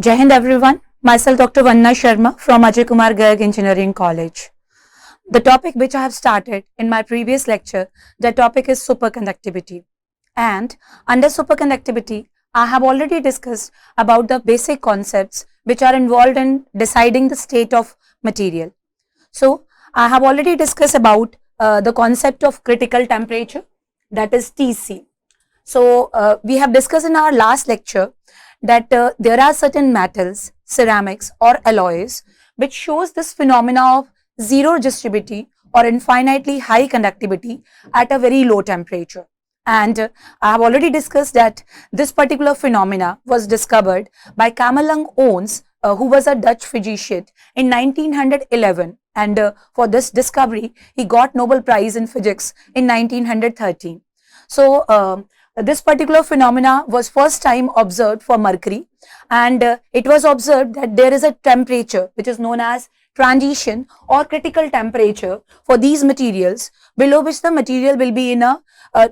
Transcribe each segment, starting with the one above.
Jai Hind everyone, myself Dr. Sharma from AKGEC Engineering College. The topic which I have started in my previous lecture, the topic is superconductivity. And under superconductivity, I have already discussed about the basic concepts which are involved in deciding the state of material. So, I have already discussed about the concept of critical temperature, that is TC. So, we have discussed in our last lecture that there are certain metals, ceramics or alloys which shows this phenomena of zero resistivity or infinitely high conductivity at a very low temperature. And I have already discussed that this particular phenomena was discovered by Kamerlingh Onnes, who was a Dutch physician in 1911, and for this discovery he got Nobel Prize in Physics in 1913. So, this particular phenomena was first time observed for mercury, and it was observed that there is a temperature which is known as transition or critical temperature for these materials, below which the material will be in a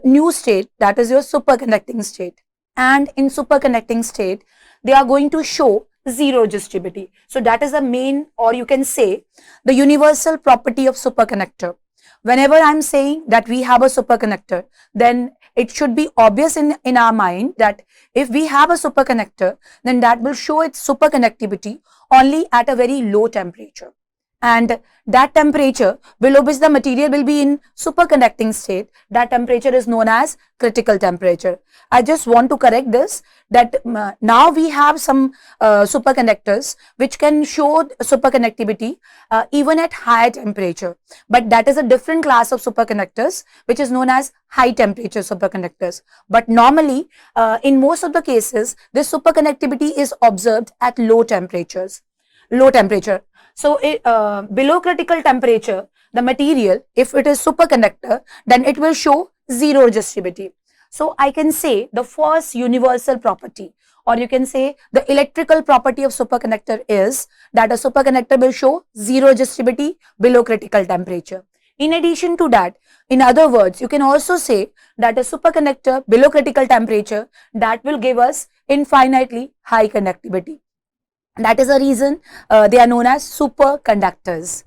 new state, that is your superconducting state. And in superconducting state, they are going to show zero resistivity. So that is the main, or you can say, the universal property of superconductor. Whenever I am saying that we have a superconductor, then it should be obvious in our mind that if we have a superconductor, then that will show its superconductivity only at a very low temperature. And that temperature below which the material will be in superconducting state, that temperature is known as critical temperature. I just want to correct this, that now we have some superconductors which can show superconductivity even at higher temperature, but that is a different class of superconductors which is known as high temperature superconductors. But normally in most of the cases, this superconductivity is observed at low temperatures. So, below critical temperature, the material, if it is superconductor, then it will show zero resistivity. So, I can say the first universal property, or you can say the electrical property of superconductor is that a superconductor will show zero resistivity below critical temperature. In addition to that, in other words, you can also say that a superconductor below critical temperature, that will give us infinitely high conductivity. That is the reason they are known as superconductors.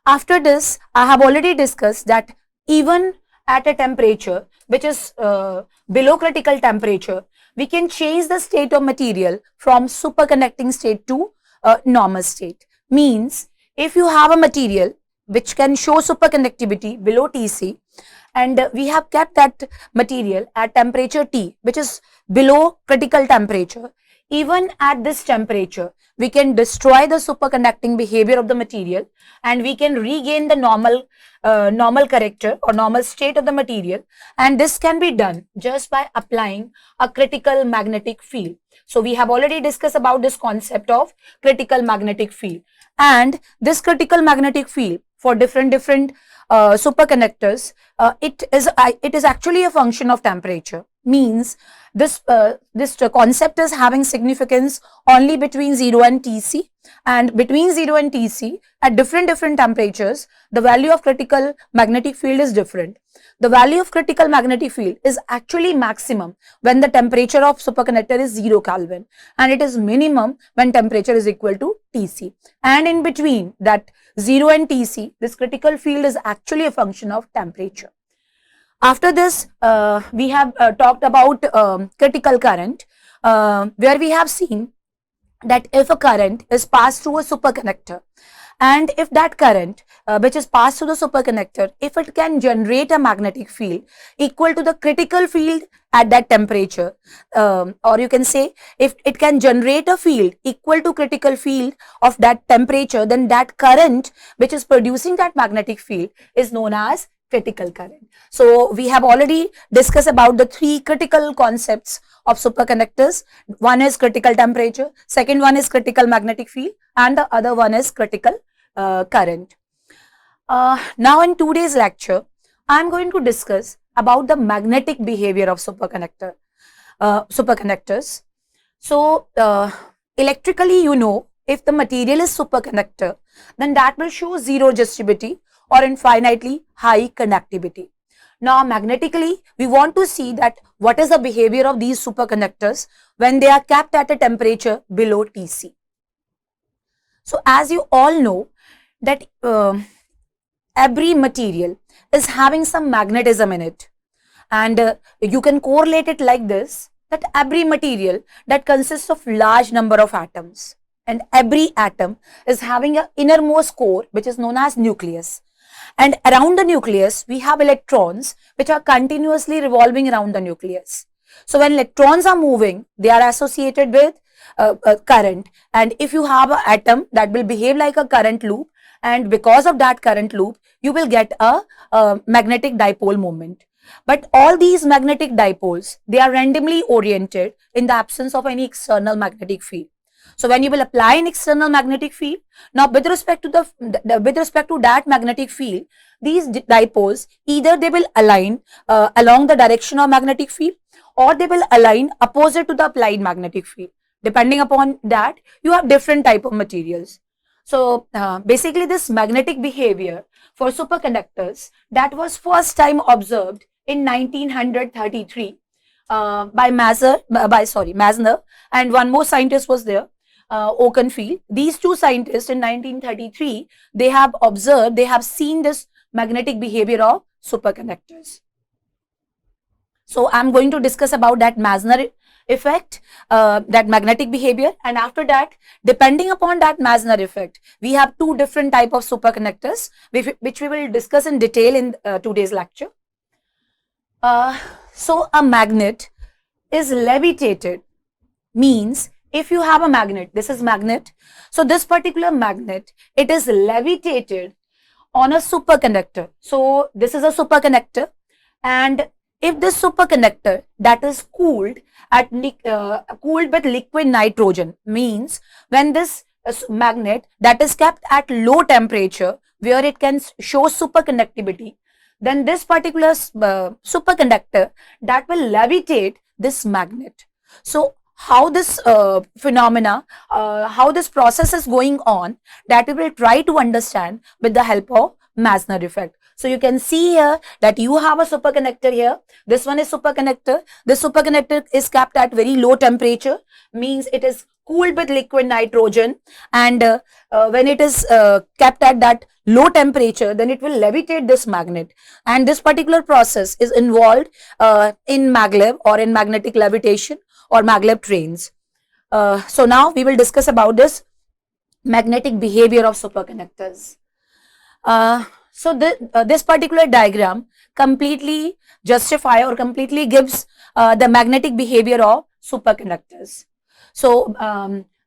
After this, I have already discussed that even at a temperature which is below critical temperature, we can change the state of material from superconducting state to normal state. Means, if you have a material which can show superconductivity below Tc, and we have kept that material at temperature T, which is below critical temperature, even at this temperature, we can destroy the superconducting behavior of the material and we can regain the normal character or normal state of the material, and this can be done just by applying a critical magnetic field. So, we have already discussed about this concept of critical magnetic field, and this critical magnetic field for different superconductors, it is actually a function of temperature. Means this concept is having significance only between 0 and Tc, and between 0 and Tc at different temperatures, the value of critical magnetic field is different. The value of critical magnetic field is actually maximum when the temperature of superconductor is 0 Kelvin, and it is minimum when temperature is equal to Tc. And in between that 0 and Tc, this critical field is actually a function of temperature. After this, we have talked about critical current, where we have seen that if a current is passed through a superconductor, and if that current which is passed through the superconductor, if it can generate a magnetic field equal to the critical field at that temperature, or you can say if it can generate a field equal to critical field of that temperature, then that current which is producing that magnetic field is known as critical current. So, we have already discussed about the three critical concepts of superconductors. One is critical temperature, second one is critical magnetic field, and the other one is critical current. Now, in today's lecture, I am going to discuss about the magnetic behavior of superconductors. So, electrically, you know, if the material is superconductor, then that will show zero resistivity or infinitely high conductivity. Now magnetically, we want to see that what is the behavior of these superconductors when they are kept at a temperature below Tc. So as you all know that every material is having some magnetism in it, and you can correlate it like this, that every material that consists of large number of atoms, and every atom is having an innermost core which is known as nucleus, and around the nucleus we have electrons which are continuously revolving around the nucleus. So when electrons are moving, they are associated with current, and if you have an atom that will behave like a current loop, and because of that current loop you will get a magnetic dipole moment. But all these magnetic dipoles, they are randomly oriented in the absence of any external magnetic field. So when you will apply an external magnetic field, now with respect to that magnetic field, these dipoles, either they will align along the direction of magnetic field, or they will align opposite to the applied magnetic field. Depending upon that, you have different type of materials. So basically this magnetic behavior for superconductors, that was first time observed in 1933 by Meissner, and one more scientist was there, Oakenfield. These two scientists in 1933, they have seen this magnetic behavior of superconductors. So I'm going to discuss about that Meissner effect, that magnetic behavior, and after that, depending upon that Meissner effect, we have two different type of superconductors which we will discuss in detail in today's lecture. So a magnet is levitated, means if you have a magnet, this is magnet, so this particular magnet, it is levitated on a superconductor. So this is a superconductor, and if this superconductor that is cooled with liquid nitrogen, means when this magnet that is kept at low temperature where it can show superconductivity, then this particular superconductor that will levitate this magnet. So how this phenomena, how this process is going on, that we will try to understand with the help of Meissner effect. So you can see here that you have a superconductor here. This one is superconductor. This superconductor is kept at very low temperature, means it is cooled with liquid nitrogen, and when it is kept at that low temperature, then it will levitate this magnet, and this particular process is involved in maglev, or in magnetic levitation, or maglev trains. So now we will discuss about this magnetic behavior of superconductors. So this particular diagram completely justify or completely gives the magnetic behavior of superconductors. So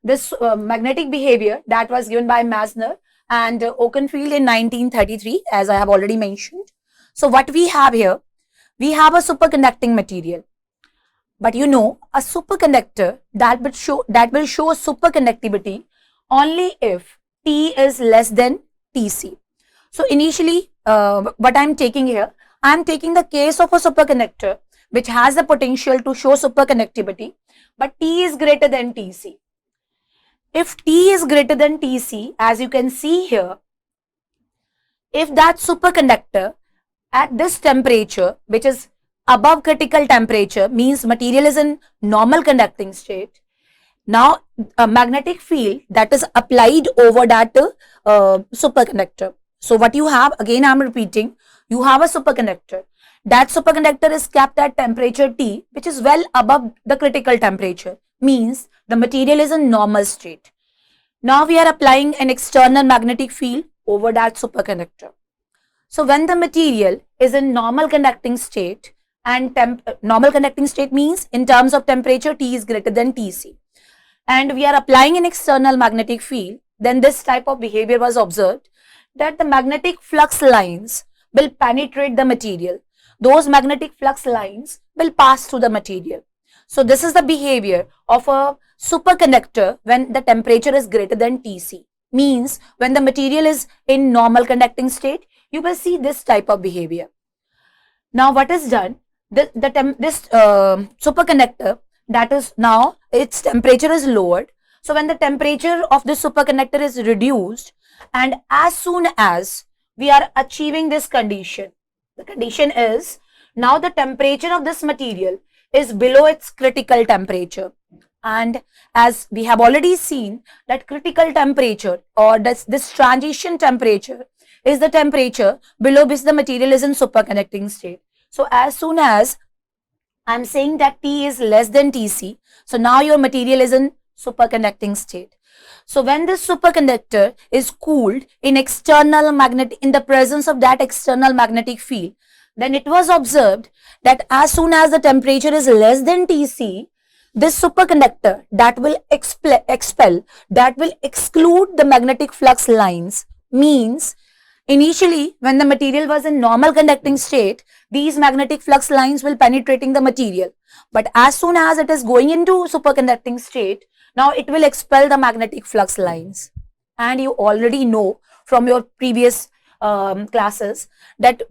this magnetic behavior that was given by Meissner and Oakenfield in 1933, as I have already mentioned. So what we have here, we have a superconducting material. But you know, a superconductor that will show superconductivity only if T is less than Tc. So initially, what I am taking here, I am taking the case of a superconductor which has the potential to show superconductivity, but T is greater than Tc. If T is greater than Tc, as you can see here, if that superconductor at this temperature, which is above critical temperature, means material is in normal conducting state, now a magnetic field that is applied over that superconductor. So what you have, again I am repeating, you have a superconductor. That superconductor is kept at temperature T, which is well above the critical temperature, means the material is in normal state. Now we are applying an external magnetic field over that superconductor. So when the material is in normal conducting state, and normal conducting state means in terms of temperature T is greater than Tc, and we are applying an external magnetic field, then this type of behavior was observed, that the magnetic flux lines will penetrate the material. Those magnetic flux lines will pass through the material. So this is the behavior of a superconductor when the temperature is greater than Tc, means when the material is in normal conducting state, you will see this type of behavior. Now what is done, this superconductor, that is now its temperature is lowered. So when the temperature of this superconductor is reduced, and as soon as we are achieving this condition, the condition is Now the temperature of this material is below its critical temperature. And as we have already seen that critical temperature or this transition temperature is the temperature below which the material is in superconducting state. So as soon as I'm saying that T is less than Tc, so now your material is in superconducting state. So when this superconductor is cooled in the presence of that external magnetic field, then it was observed that as soon as the temperature is less than Tc, this superconductor that will exclude the magnetic flux lines. Means initially when the material was in normal conducting state, these magnetic flux lines will penetrating the material. But as soon as it is going into superconducting state, now it will expel the magnetic flux lines. And you already know from your previous classes that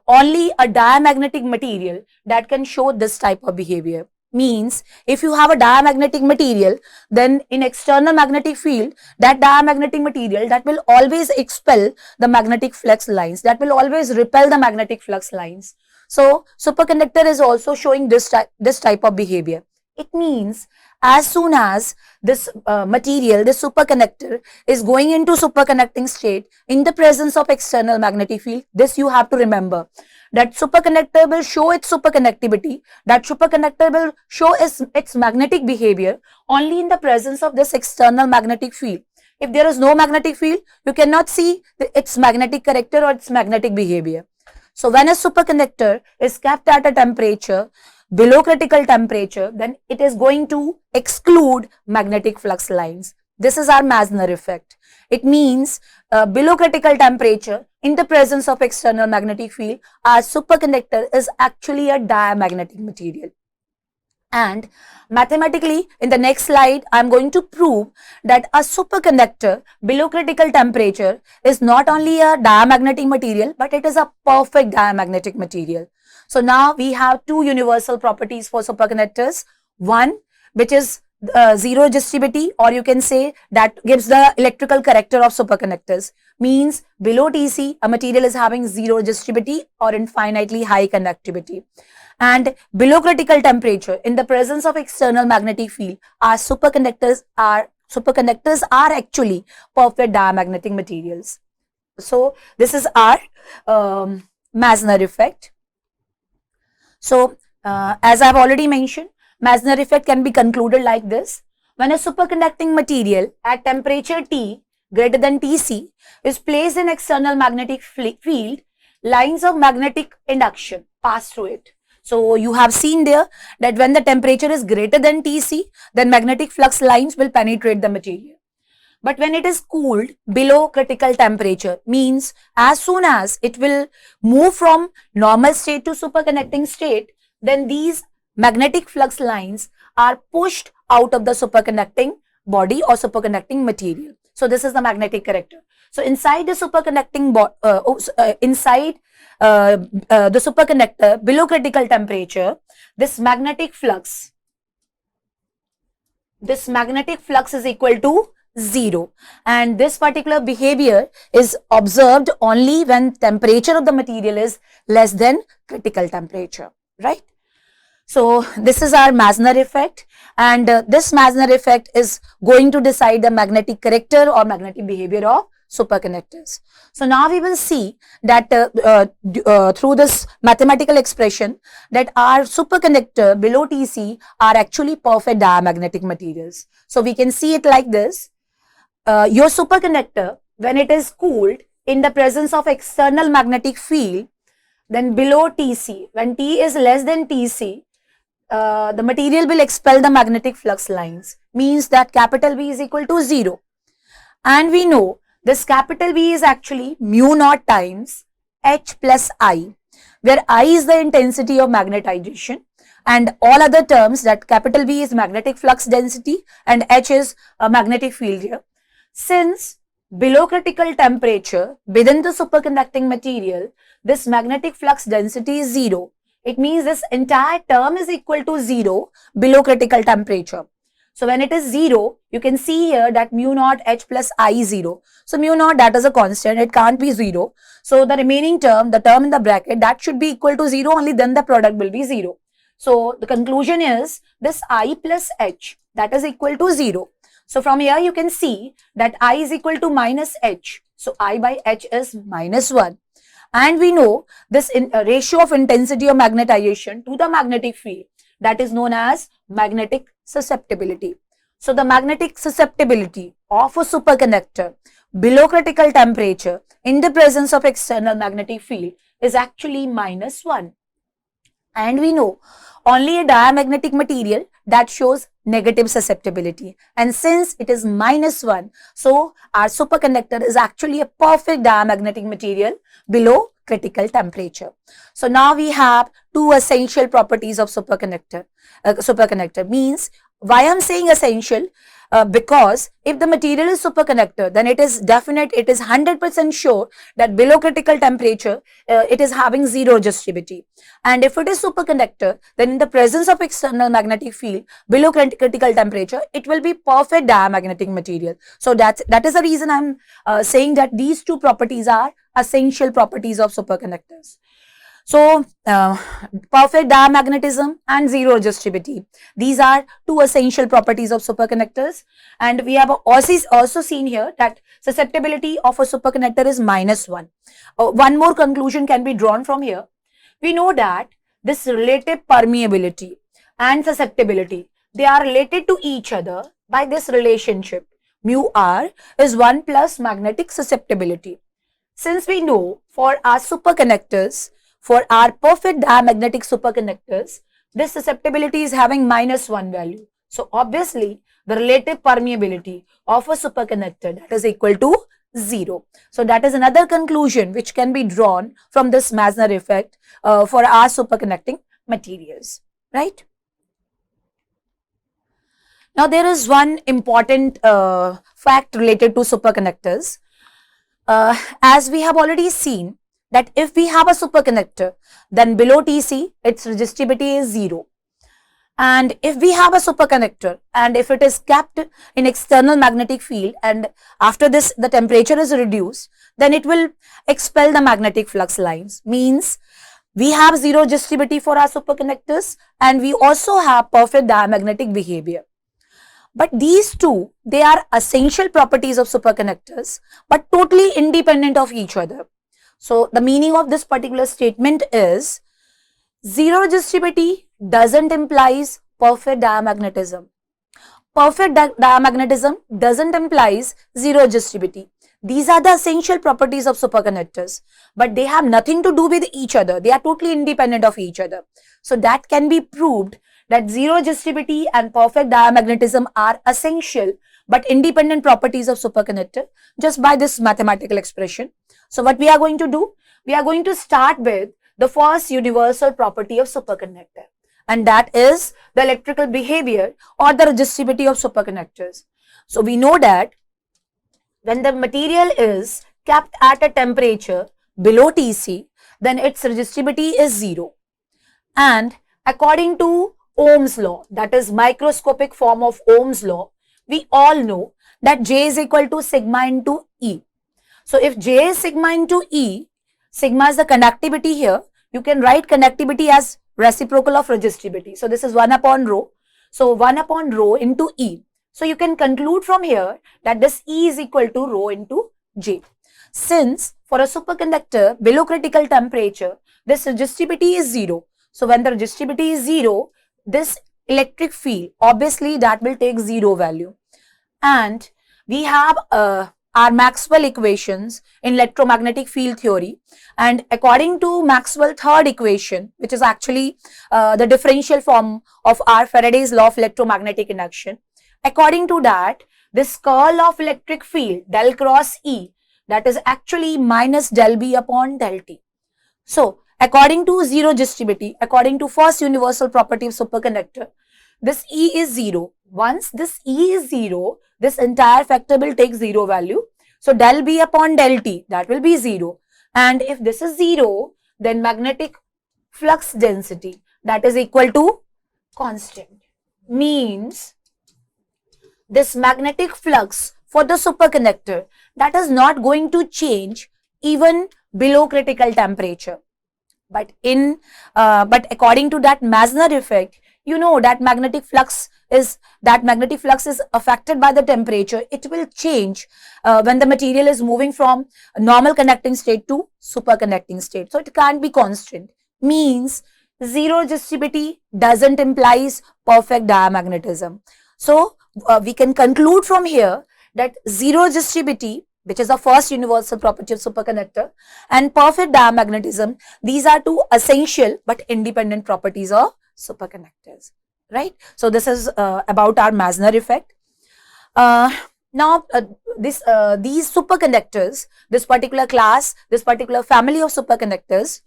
only a diamagnetic material that can show this type of behavior. Means if you have a diamagnetic material, then in external magnetic field, that diamagnetic material that will always expel the magnetic flux lines, that will always repel the magnetic flux lines. So superconductor is also showing this type of behavior. It means as soon as this material, this superconductor is going into superconducting state in the presence of external magnetic field, this you have to remember, that superconductor will show its superconductivity, that superconductor will show its magnetic behavior only in the presence of this external magnetic field. If there is no magnetic field, you cannot see its magnetic character or its magnetic behavior. So when a superconductor is kept at a temperature below critical temperature, then it is going to exclude magnetic flux lines. This is our Meissner effect. It means below critical temperature, in the presence of external magnetic field, our superconductor is actually a diamagnetic material. And mathematically, in the next slide, I am going to prove that a superconductor below critical temperature is not only a diamagnetic material, but it is a perfect diamagnetic material. So now we have two universal properties for superconductors. One, which is zero resistivity, or you can say that gives the electrical character of superconductors. Means below Tc, a material is having zero resistivity or infinitely high conductivity. And below critical temperature, in the presence of external magnetic field, our superconductors are actually perfect diamagnetic materials. So this is our Meissner effect. So as I have already mentioned, Meissner effect can be concluded like this. When a superconducting material at temperature T greater than Tc is placed in external magnetic field, lines of magnetic induction pass through it. So you have seen there that when the temperature is greater than Tc, then magnetic flux lines will penetrate the material. But when it is cooled below critical temperature, means as soon as it will move from normal state to superconducting state, then these magnetic flux lines are pushed out of the superconducting body or superconducting material. So this is the magnetic character. So inside the superconducting the superconductor below critical temperature, this magnetic flux is equal to 0, and this particular behavior is observed only when temperature of the material is less than critical temperature, right? So this is our Meissner effect, and this Meissner effect is going to decide the magnetic character or magnetic behavior of superconductors. So now we will see that through this mathematical expression that our superconductor below Tc are actually perfect diamagnetic materials. So we can see it like this. Your superconductor, when it is cooled in the presence of external magnetic field, then below Tc, when T is less than Tc, the material will expel the magnetic flux lines. Means that capital V is equal to 0. And we know this capital V is actually mu naught times H plus I, where I is the intensity of magnetization, and all other terms, that capital V is magnetic flux density and H is a magnetic field here. Since below critical temperature within the superconducting material, this magnetic flux density is 0. It means this entire term is equal to 0 below critical temperature. So when it is 0, you can see here that mu naught H plus I is 0. So mu naught, that is a constant, it can't be 0. So the remaining term, the term in the bracket, that should be equal to 0, only then the product will be 0. So the conclusion is this I plus H, that is equal to 0. So from here you can see that I is equal to minus H. So I by H is minus 1. And we know this ratio of intensity of magnetization to the magnetic field, that is known as magnetic susceptibility. So the magnetic susceptibility of a superconductor below critical temperature in the presence of external magnetic field is actually minus 1. And we know only a diamagnetic material that shows negative susceptibility. And since it is minus 1, so our superconductor is actually a perfect diamagnetic material below critical temperature. So now we have two essential properties of superconductor. Superconductor means, why I'm saying essential? Because if the material is superconductor, then it is definite, it is 100% sure that below critical temperature, it is having zero resistivity. And if it is superconductor, then in the presence of external magnetic field below critical temperature, it will be perfect diamagnetic material. So that is the reason I'm saying that these two properties are essential properties of superconductors. So, perfect diamagnetism and zero resistivity. These are two essential properties of superconductors. And we have also seen here that susceptibility of a superconductor is minus 1. One more conclusion can be drawn from here. We know that this relative permeability and susceptibility, they are related to each other by this relationship. Mu R is 1 plus magnetic susceptibility. Since we know for our superconductors, for our perfect diamagnetic superconductors, this susceptibility is having minus 1 value. So obviously, the relative permeability of a superconductor, that is equal to 0. So that is another conclusion which can be drawn from this Meissner effect for our superconducting materials, right? Now there is one important fact related to superconductors. As we have already seen, that if we have a superconductor, then below Tc, its resistivity is 0. And if we have a superconductor and if it is kept in external magnetic field and after this the temperature is reduced, then it will expel the magnetic flux lines. Means we have zero resistivity for our superconductors and we also have perfect diamagnetic behavior. But these two, they are essential properties of superconductors but totally independent of each other. So the meaning of this particular statement is zero resistivity doesn't implies perfect diamagnetism. Perfect diamagnetism doesn't implies zero resistivity. These are the essential properties of superconductors, but they have nothing to do with each other. They are totally independent of each other. So that can be proved that zero resistivity and perfect diamagnetism are essential but independent properties of superconductor just by this mathematical expression. So what we are going to do? We are going to start with the first universal property of superconductor, and that is the electrical behavior or the resistivity of superconductors. So we know that when the material is kept at a temperature below Tc, then its resistivity is 0. And according to Ohm's law, that is microscopic form of Ohm's law, we all know that J is equal to sigma into E. So if J is sigma into E, sigma is the conductivity here, you can write conductivity as reciprocal of resistivity. So this is 1 upon rho. So 1 upon rho into E. So you can conclude from here that this E is equal to rho into J. Since for a superconductor below critical temperature, this resistivity is 0. So when the resistivity is 0, this electric field, obviously that will take 0 value. And we have our Maxwell equations in electromagnetic field theory, and according to Maxwell third equation, which is actually the differential form of our Faraday's law of electromagnetic induction, according to that, this curl of electric field del cross E, that is actually minus del B upon del T. So according to zero resistivity, according to first universal property of superconductor, this E is 0. Once this E is 0, this entire factor will take 0 value. So del B upon del T, that will be 0. And if this is 0, then magnetic flux density, that is equal to constant. Means this magnetic flux for the superconductor, that is not going to change even below critical temperature. But according to that Meissner effect, you know that magnetic flux is affected by the temperature. It will change when the material is moving from a normal conducting state to superconducting state. So it can't be constant. Means zero resistivity doesn't implies perfect diamagnetism. So we can conclude from here that zero resistivity, which is the first universal property of superconductor, and perfect diamagnetism, these are two essential but independent properties of superconductors, right? So this is about our Meissner effect. Now these superconductors, this particular class, this particular family of superconductors,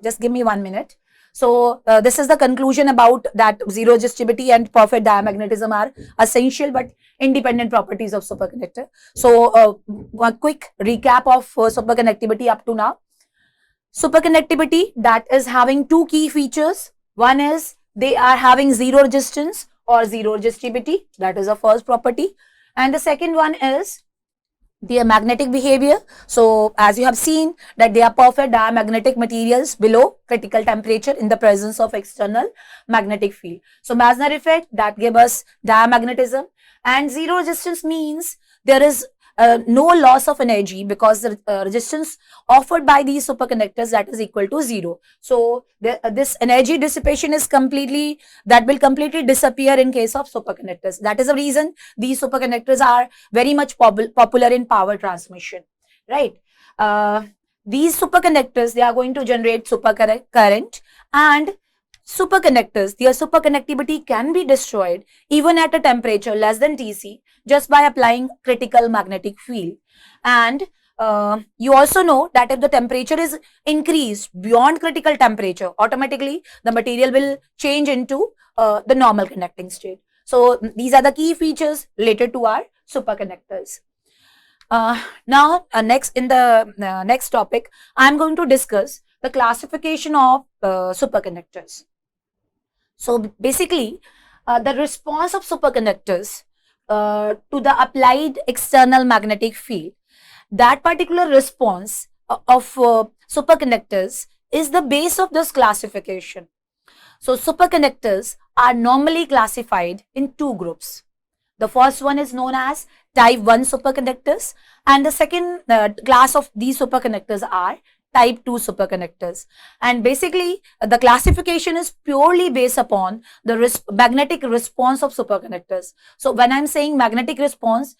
just give me 1 minute. So this is the conclusion about that zero resistivity and perfect diamagnetism are essential but independent properties of superconductor. So a quick recap of superconductivity up to now. Superconductivity, that is having two key features. One is they are having zero resistance or zero resistivity, that is the first property. And the second one is their magnetic behavior. So as you have seen that they are perfect diamagnetic materials below critical temperature in the presence of external magnetic field. So Meissner effect, that gives us diamagnetism, and zero resistance means there is no loss of energy, because the resistance offered by these superconductors, that is equal to zero. So this energy dissipation is that will completely disappear in case of superconductors. That is the reason these superconductors are very much popular in power transmission, right? These superconductors, they are going to generate supercurrent, and superconductors, their superconductivity can be destroyed even at a temperature less than Tc just by applying critical magnetic field. And you also know that if the temperature is increased beyond critical temperature, automatically the material will change into the normal conducting state. So these are the key features related to our superconductors. Now next, in the next topic, I am going to discuss the classification of superconductors. So basically, the response of superconductors to the applied external magnetic field, that particular response of superconductors is the base of this classification. So superconductors are normally classified in two groups. The first one is known as type 1 superconductors, and the second class of these superconductors are type 2 superconductors. And basically the classification is purely based upon the magnetic response of superconductors. So when I'm saying magnetic response,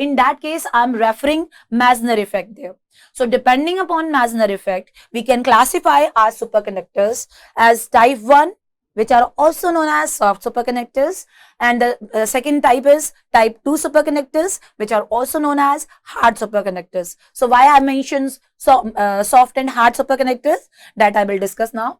in that case I'm referring Meissner effect there. So depending upon Meissner effect, we can classify our superconductors as type 1, which are also known as soft superconductors, and the second type is type 2 superconductors, which are also known as hard superconductors. So why I mentioned soft and hard superconductors, that I will discuss now.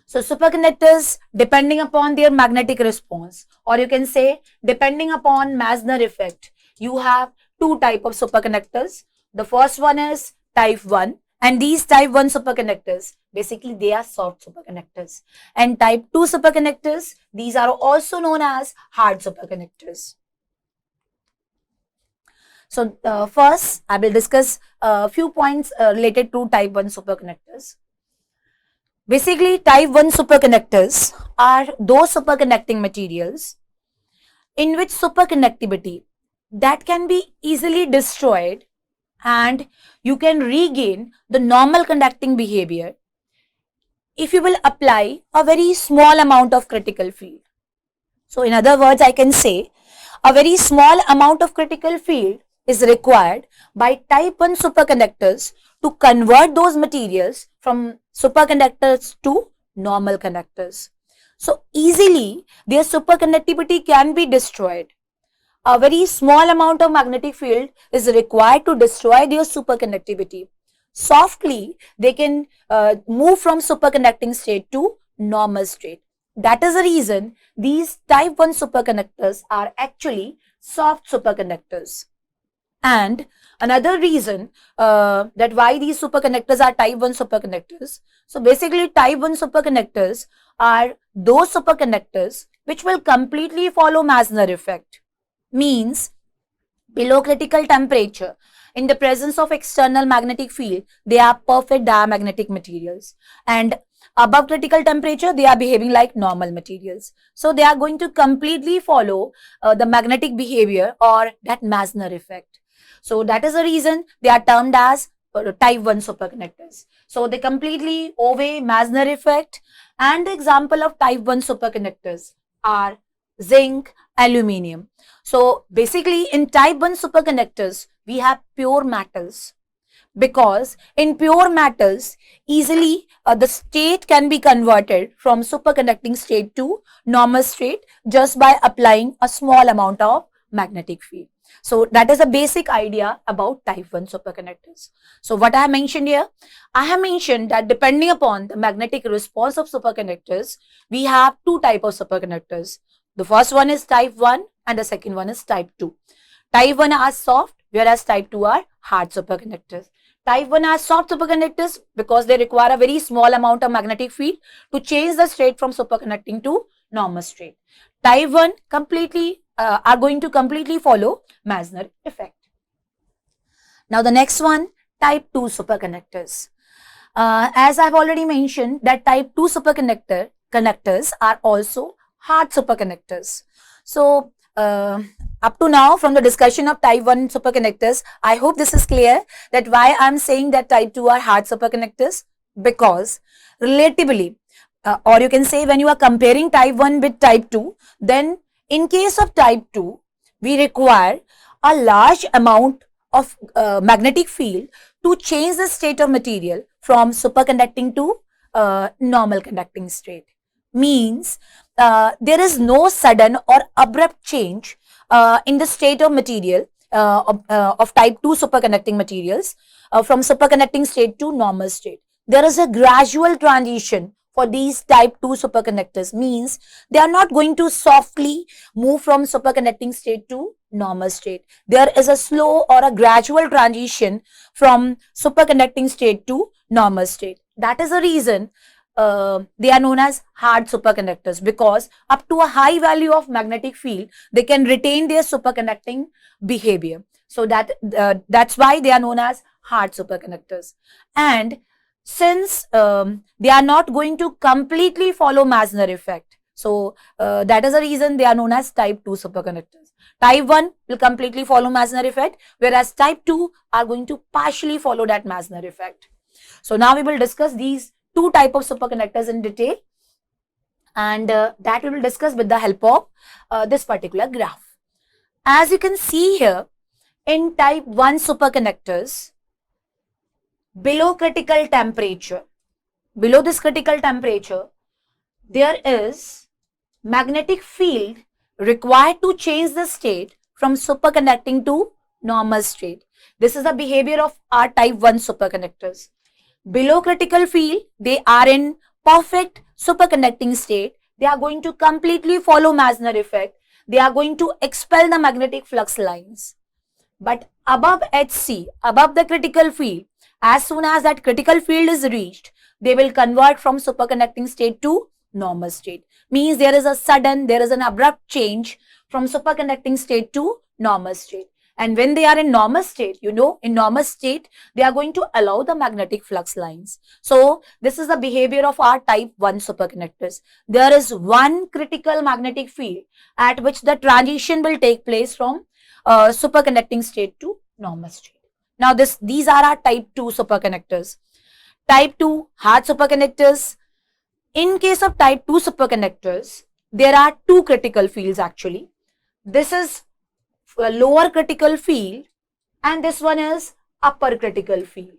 So superconductors, depending upon their magnetic response, or you can say depending upon Meissner effect, you have two types of superconductors. The first one is type 1, and these type 1 superconductors, basically they are soft superconductors. And type 2 superconductors, these are also known as hard superconductors. So first I will discuss a few points related to type 1 superconductors. Basically type 1 superconductors are those superconducting materials in which superconductivity that can be easily destroyed and you can regain the normal conducting behavior if you will apply a very small amount of critical field. So in other words, I can say a very small amount of critical field is required by type 1 superconductors to convert those materials from superconductors to normal conductors. So easily their superconductivity can be destroyed. A very small amount of magnetic field is required to destroy their superconductivity. Softly, they can move from superconducting state to normal state. That is the reason these type 1 superconductors are actually soft superconductors. And another reason that why these superconductors are type 1 superconductors. So basically type 1 superconductors are those superconductors which will completely follow Meissner effect. Means below critical temperature, in the presence of external magnetic field, they are perfect diamagnetic materials, and above critical temperature, they are behaving like normal materials. So they are going to completely follow the magnetic behavior or that Meissner effect. So that is the reason they are termed as type 1 superconductors. So they completely obey Meissner effect, and the example of type 1 superconductors are zinc, aluminium. So basically in type 1 superconductors, we have pure metals, because in pure metals easily the state can be converted from superconducting state to normal state just by applying a small amount of magnetic field. So that is a basic idea about type 1 superconductors. So what I have mentioned here, I have mentioned that depending upon the magnetic response of superconductors, we have two types of superconductors. The first one is type 1 and the second one is type 2. Type 1 are soft, whereas type 2 are hard superconductors. Type 1 are soft superconductors because they require a very small amount of magnetic field to change the state from superconducting to normal state. Type 1 completely are going to completely follow Meissner effect. Now the next one, type 2 superconductors. As I've already mentioned that type 2 conductors are also hard superconductors. So up to now from the discussion of type 1 superconductors, I hope this is clear that why I'm saying that type 2 are hard superconductors, because relatively or you can say when you are comparing type 1 with type 2, then in case of type 2, we require a large amount of magnetic field to change the state of material from superconducting to normal conducting state. Means there is no sudden or abrupt change in the state of material of type 2 superconducting materials from superconducting state to normal state. There is a gradual transition for these type 2 superconductors, means they are not going to softly move from superconducting state to normal state. There is a slow or a gradual transition from superconducting state to normal state. That is the reason they are known as hard superconductors, because up to a high value of magnetic field, they can retain their superconducting behavior. So that's why they are known as hard superconductors. And since they are not going to completely follow Meissner effect, so that is the reason they are known as type 2 superconductors. Type 1 will completely follow Meissner effect, whereas type 2 are going to partially follow that Meissner effect. So now we will discuss these two types of superconductors in detail, and that we will discuss with the help of this particular graph. As you can see here, in type 1 superconductors, below critical temperature, below this critical temperature, there is magnetic field required to change the state from superconducting to normal state. This is the behavior of our type 1 superconductors. Below critical field, they are in perfect superconducting state. They are going to completely follow Meissner effect. They are going to expel the magnetic flux lines. But above HC, above the critical field, as soon as that critical field is reached, they will convert from superconducting state to normal state. Means there is an abrupt change from superconducting state to normal state. And when they are in normal state, in normal state, they are going to allow the magnetic flux lines. So this is the behavior of our type 1 superconductors. There is one critical magnetic field at which the transition will take place from superconducting state to normal state. Now these are our type 2 superconductors. Type 2 hard superconductors. In case of type 2 superconductors, there are two critical fields actually. This is a lower critical field and this one is upper critical field.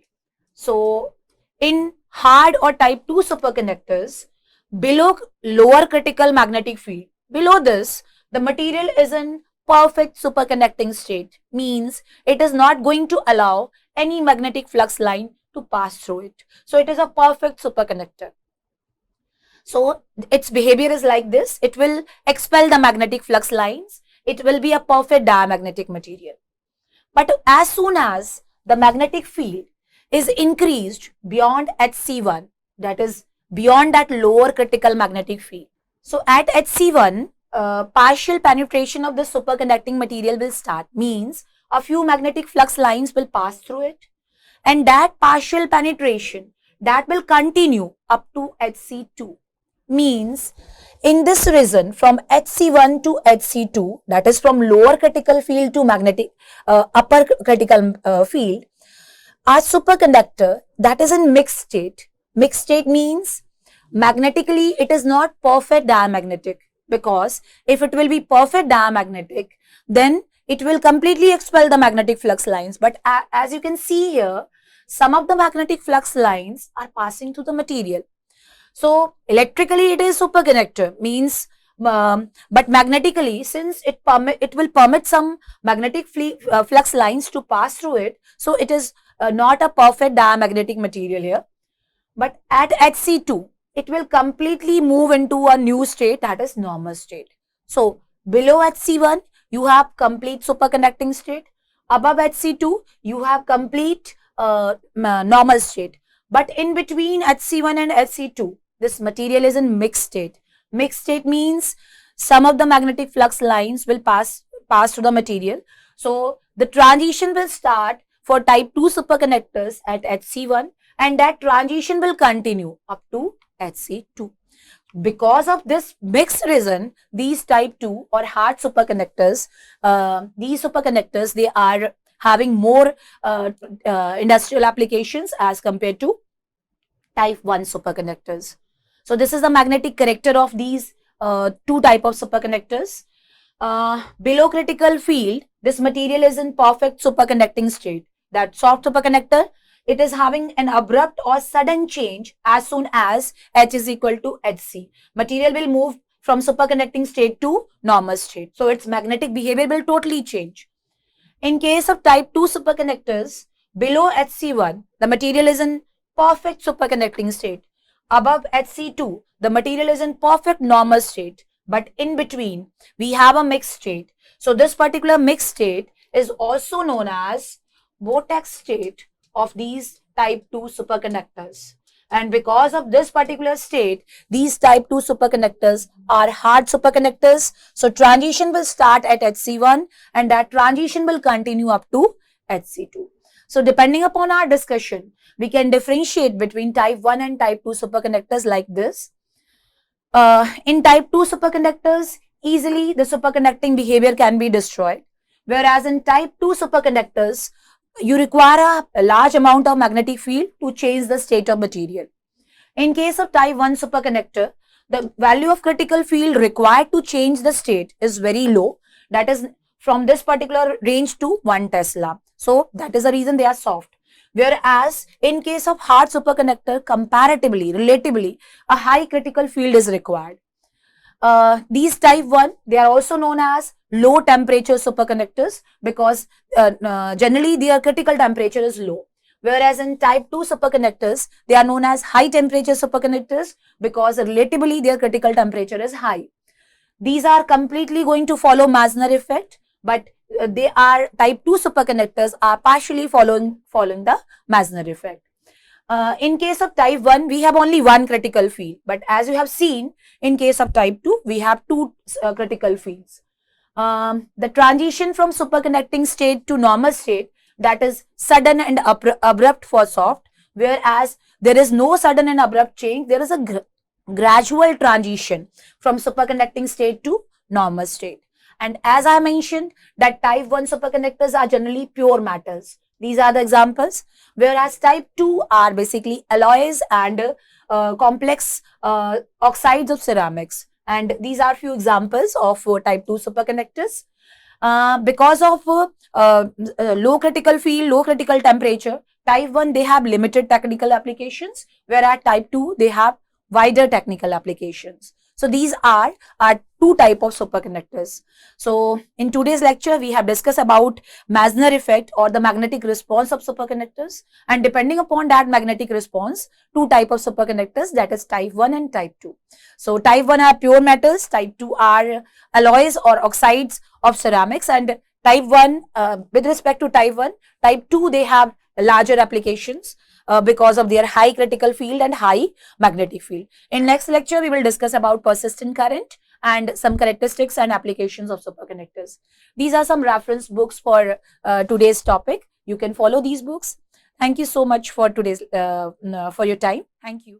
So in hard or type 2 superconductors, below lower critical magnetic field, below this, the material is in perfect superconducting state, means it is not going to allow any magnetic flux line to pass through it. So it is a perfect superconductor. So its behavior is like this. It will expel the magnetic flux lines. It will be a perfect diamagnetic material. But as soon as the magnetic field is increased beyond HC1, that is beyond that lower critical magnetic field. So at HC1, partial penetration of the superconducting material will start, means a few magnetic flux lines will pass through it, and that partial penetration that will continue up to Hc2, means in this region from Hc1 to Hc2, that is from lower critical field to magnetic upper critical field, our superconductor that is in mixed state. Mixed state means magnetically it is not perfect diamagnetic, because if it will be perfect diamagnetic, then it will completely expel the magnetic flux lines. But as you can see here, some of the magnetic flux lines are passing through the material. So electrically it is superconductor, means but magnetically, since it will permit some magnetic flux lines to pass through it, so it is not a perfect diamagnetic material here. But at Hc2, it will completely move into a new state, that is normal state. So below Hc1, you have complete superconducting state. Above Hc2, you have complete normal state. But in between Hc1 and Hc2, this material is in mixed state. Mixed state means some of the magnetic flux lines will pass through the material. So the transition will start for type 2 superconductors at Hc1, and that transition will continue up to Hc2. Because of this mixed reason, these type 2 or hard superconductors, they are having more industrial applications as compared to type 1 superconductors. So this is the magnetic character of these two type of superconductors. Below critical field, this material is in perfect superconducting state. That soft superconductor, it is having an abrupt or sudden change as soon as H is equal to Hc. Material will move from superconducting state to normal state. So its magnetic behavior will totally change. In case of type 2 superconductors, below Hc1, the material is in perfect superconducting state. Above Hc2, the material is in perfect normal state. But in between, we have a mixed state. So this particular mixed state is also known as vortex state of these type 2 superconductors. And because of this particular state, these type 2 superconductors are hard superconductors. So transition will start at Hc1, and that transition will continue up to Hc2. So depending upon our discussion, we can differentiate between type 1 and type 2 superconductors like this. In type 2 superconductors, easily the superconducting behavior can be destroyed. Whereas in type 2 superconductors, you require a large amount of magnetic field to change the state of material. In case of type 1 superconductor, the value of critical field required to change the state is very low. That is from this particular range to 1 Tesla. So that is the reason they are soft. Whereas in case of hard superconductor, comparatively, relatively, a high critical field is required. These type 1, they are also known as low temperature superconductors because generally their critical temperature is low. Whereas in type 2 superconductors, they are known as high temperature superconductors because relatively their critical temperature is high. These are completely going to follow Meissner effect, but they are type 2 superconductors are partially following the Meissner effect. In case of type 1, we have only one critical field, but as you have seen, in case of type 2, we have two critical fields. The transition from superconducting state to normal state, that is sudden and abrupt for soft, whereas there is no sudden and abrupt change, there is a gradual transition from superconducting state to normal state. And as I mentioned, that type 1 superconductors are generally pure metals. These are the examples, whereas type 2 are basically alloys and complex oxides of ceramics. And these are few examples of type 2 superconductors. Because of low critical field, low critical temperature, type 1 they have limited technical applications, whereas type 2 they have wider technical applications. So these are two type of superconductors. So in today's lecture, we have discussed about Meissner effect or the magnetic response of superconductors, and depending upon that magnetic response, two type of superconductors, that is type 1 and type 2. So type 1 are pure metals, type 2 are alloys or oxides of ceramics, and type 1 with respect to type 1, type 2 they have larger applications because of their high critical field and high magnetic field. In next lecture, we will discuss about persistent current and some characteristics and applications of superconductors. These are some reference books for today's topic. You can follow these books. Thank you so much for today's for your time. Thank you.